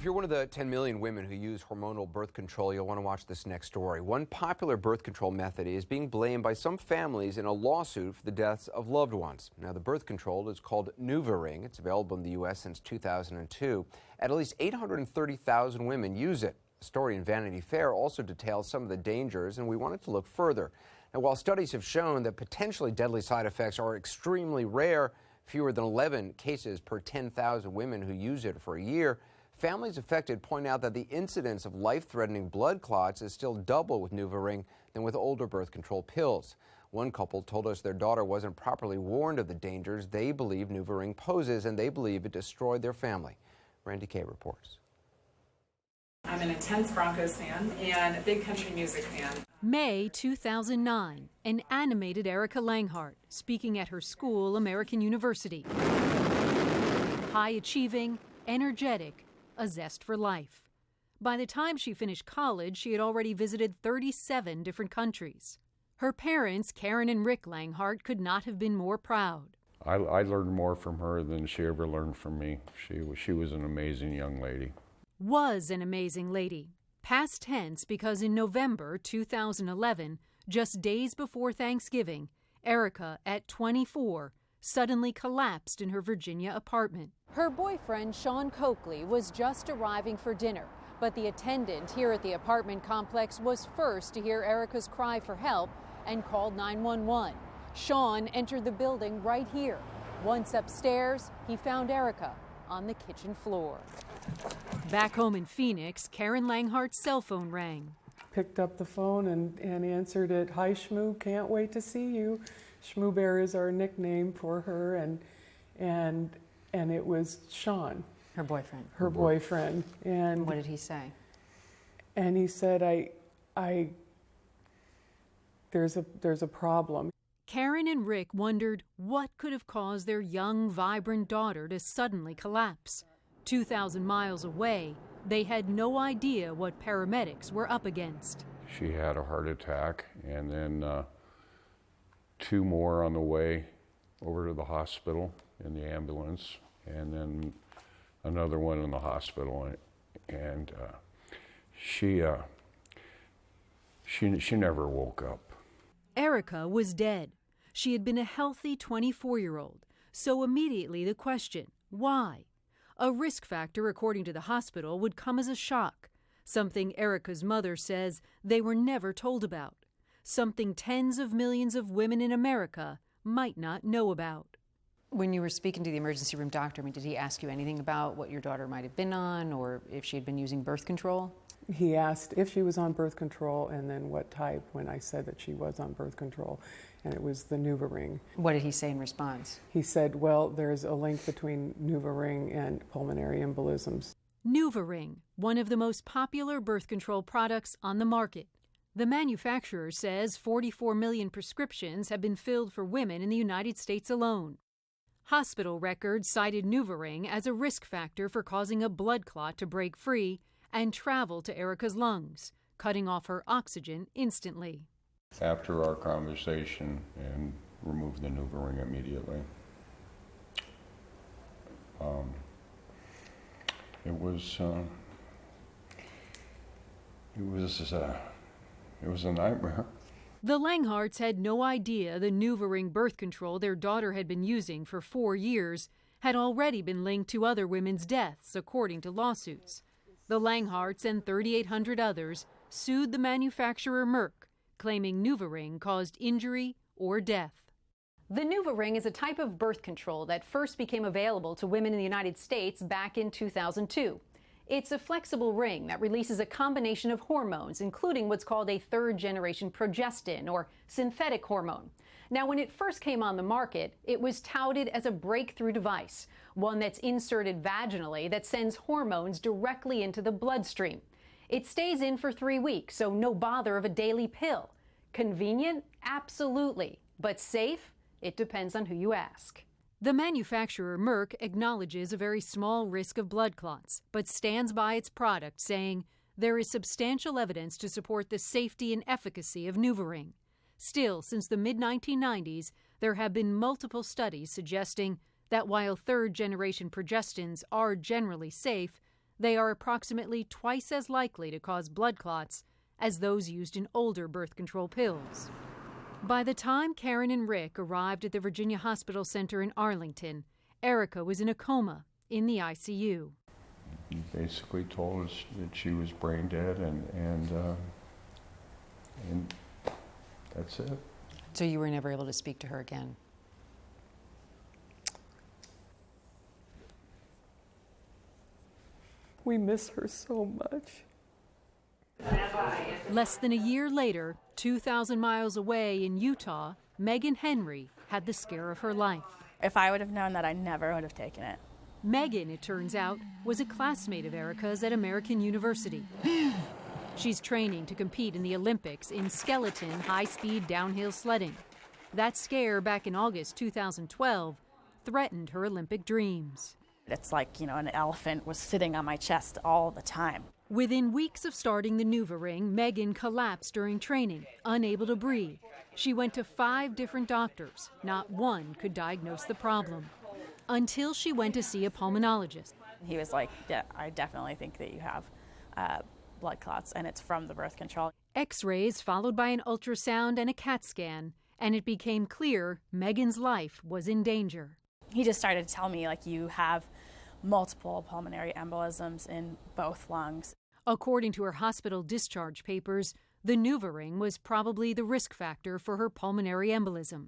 If you're one of the 10 million women who use hormonal birth control, you'll want to watch this next story. One popular birth control method is being blamed by some families in a lawsuit for the deaths of loved ones. Now, the birth control is called NuvaRing. It's available in the U.S. since 2002. At least 830,000 women use it. The story in Vanity Fair also details some of the dangers, and we wanted to look further. Now, while studies have shown that potentially deadly side effects are extremely rare, fewer than 11 cases per 10,000 women who use it for a year, families affected point out that the incidence of life-threatening blood clots is still double with NuvaRing than with older birth control pills. One couple told us their daughter wasn't properly warned of the dangers they believe NuvaRing poses, and they believe it destroyed their family. Randy Kay reports. I'm an intense Broncos fan and a big country music fan. May 2009, an animated Erica Langhart speaking at her school, American University. High-achieving, energetic, a zest for life. By the time she finished college, she had already visited 37 different countries. Her parents, Karen and Rick Langhart, could not have been more proud. I learned more from her than she ever learned from me. She was an amazing young lady. Was an amazing lady. Past tense, because in November 2011, just days before Thanksgiving, Erica, at 24, suddenly collapsed in her Virginia apartment. Her boyfriend, Sean Coakley, was just arriving for dinner, but the attendant here at the apartment complex was first to hear Erica's cry for help and called 911. Sean entered the building right here. Once upstairs, he found Erica on the kitchen floor. Back home in Phoenix, Karen Langhart's cell phone rang. Picked up the phone and answered it. Hi, Shmoo, can't wait to see you. Shmoo Bear is our nickname for her, and it was Sean. Her boyfriend. Her boyfriend. And what did he say? And he said, there's a problem. Karen and Rick wondered what could have caused their young, vibrant daughter to suddenly collapse. 2,000 miles away, they had no idea what paramedics were up against. She had a heart attack, and then 2 more on the way over to the hospital in the ambulance, and then another one in the hospital. And she never woke up. Erica was dead. She had been a healthy 24-year-old. So immediately the question, why? A risk factor, according to the hospital, would come as a shock. Something Erica's mother says they were never told about. Something tens of millions of women in America might not know about. When you were speaking to the emergency room doctor, did he ask you anything about what your daughter might have been on or if she had been using birth control? He asked if she was on birth control and then what type when I said that she was on birth control, and it was the NuvaRing. What did he say in response? He said, well, there's a link between NuvaRing and pulmonary embolisms. NuvaRing, one of the most popular birth control products on the market. The manufacturer says 44 million prescriptions have been filled for women in the United States alone. Hospital records cited NuvaRing as a risk factor for causing a blood clot to break free and travel to Erica's lungs, cutting off her oxygen instantly. After our conversation, and removed the NuvaRing immediately. It was a nightmare. The Langharts had no idea the NuvaRing birth control their daughter had been using for 4 years had already been linked to other women's deaths, according to lawsuits. The Langharts and 3,800 others sued the manufacturer Merck, claiming NuvaRing caused injury or death. The NuvaRing is a type of birth control that first became available to women in the United States back in 2002. It's a flexible ring that releases a combination of hormones, including what's called a third-generation progestin, or synthetic hormone. Now, when it first came on the market, it was touted as a breakthrough device, one that's inserted vaginally that sends hormones directly into the bloodstream. It stays in for 3 weeks, so no bother of a daily pill. Convenient? Absolutely. But safe? It depends on who you ask. The manufacturer, Merck, acknowledges a very small risk of blood clots, but stands by its product, saying there is substantial evidence to support the safety and efficacy of NuvaRing. Still, since the mid-1990s, there have been multiple studies suggesting that while third-generation progestins are generally safe, They are approximately twice as likely to cause blood clots as those used in older birth control pills. By the time Karen and Rick arrived at the Virginia Hospital Center in Arlington, Erica was in a coma in the ICU. He basically told us that she was brain dead, and that's it. So you were never able to speak to her again? We miss her so much. Less than a year later, 2,000 miles away in Utah, Megan Henry had the scare of her life. If I would have known that, I never would have taken it. Megan, it turns out, was a classmate of Erica's at American University. She's training to compete in the Olympics in skeleton high-speed downhill sledding. That scare back in August 2012 threatened her Olympic dreams. It's like, an elephant was sitting on my chest all the time. Within weeks of starting the NuvaRing, Megan collapsed during training, unable to breathe. She went to 5 different doctors. Not one could diagnose the problem. Until she went to see a pulmonologist. He was like, yeah, I definitely think that you have blood clots, and it's from the birth control. X-rays followed by an ultrasound and a CAT scan, and it became clear Megan's life was in danger. He just started to tell me, you have multiple pulmonary embolisms in both lungs. According to her hospital discharge papers, the NuvaRing was probably the risk factor for her pulmonary embolism.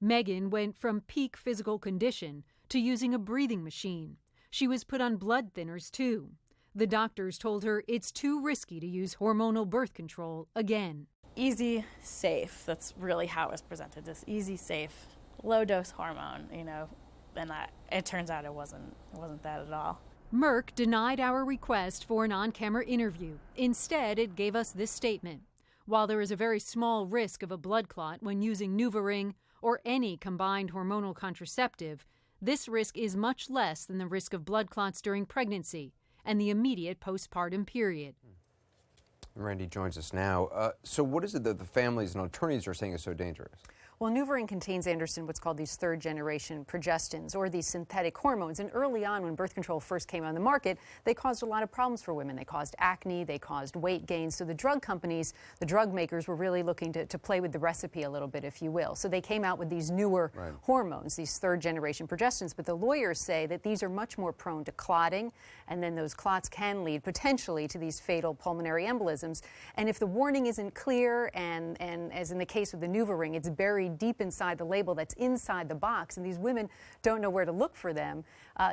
Megan went from peak physical condition to using a breathing machine. She was put on blood thinners, too. The doctors told her it's too risky to use hormonal birth control again. Easy, safe. That's really how it was presented, this easy, safe, low-dose hormone, and it turns out it wasn't that at all. Merck denied our request for an on-camera interview. Instead, it gave us this statement. While there is a very small risk of a blood clot when using NuvaRing or any combined hormonal contraceptive, this risk is much less than the risk of blood clots during pregnancy and the immediate postpartum period. Randy joins us now. So what is it that the families and attorneys are saying is so dangerous? Well, NuvaRing contains, Anderson, what's called these third-generation progestins, or these synthetic hormones. And early on, when birth control first came on the market, they caused a lot of problems for women. They caused acne, they caused weight gain. So the drug companies, the drug makers, were really looking to play with the recipe a little bit, if you will. So they came out with these newer hormones, these third-generation progestins. But the lawyers say that these are much more prone to clotting, and then those clots can lead potentially to these fatal pulmonary embolisms. And if the warning isn't clear, and as in the case with the NuvaRing, it's buried deep inside the label that's inside the box, and these women don't know where to look for them,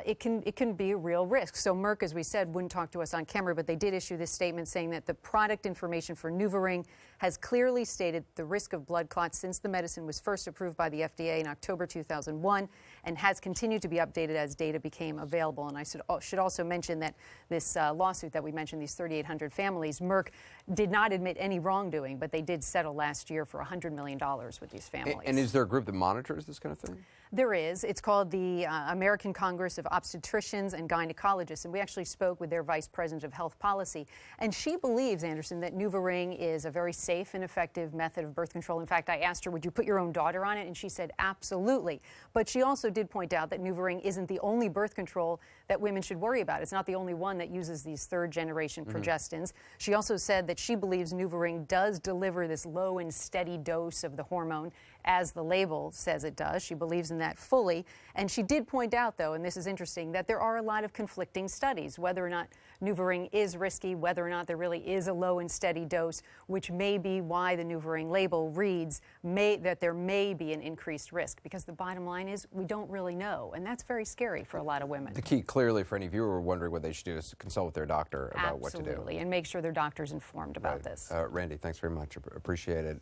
it can be a real risk. So Merck, as we said, wouldn't talk to us on camera, but they did issue this statement saying that the product information for NuvaRing has clearly stated the risk of blood clots since the medicine was first approved by the FDA in October 2001 and has continued to be updated as data became available. And I should also mention that this lawsuit that we mentioned, these 3,800 families, Merck did not admit any wrongdoing, but they did settle last year for $100 million with these families. And is there a group that monitors this kind of thing? There is. It's called the American Congress of Obstetricians and Gynecologists, and we actually spoke with their Vice President of Health Policy. And she believes, Anderson, that NuvaRing is a very safe and effective method of birth control. In fact, I asked her, would you put your own daughter on it? And she said, absolutely. But she also did point out that NuvaRing isn't the only birth control that women should worry about. It's not the only one that uses these third-generation progestins. She also said that she believes NuvaRing does deliver this low and steady dose of the hormone, as the label says it does. She believes in that fully. And she did point out, though, and this is interesting, that there are a lot of conflicting studies, whether or not NuvaRing is risky, whether or not there really is a low and steady dose, which may be why the NuvaRing label reads that there may be an increased risk, because the bottom line is we don't really know, and that's very scary for a lot of women. The key, clearly, for any viewer wondering what they should do is consult with their doctor about what to do. Absolutely, and make sure their doctor's informed about this. Randy, thanks very much. Appreciate it.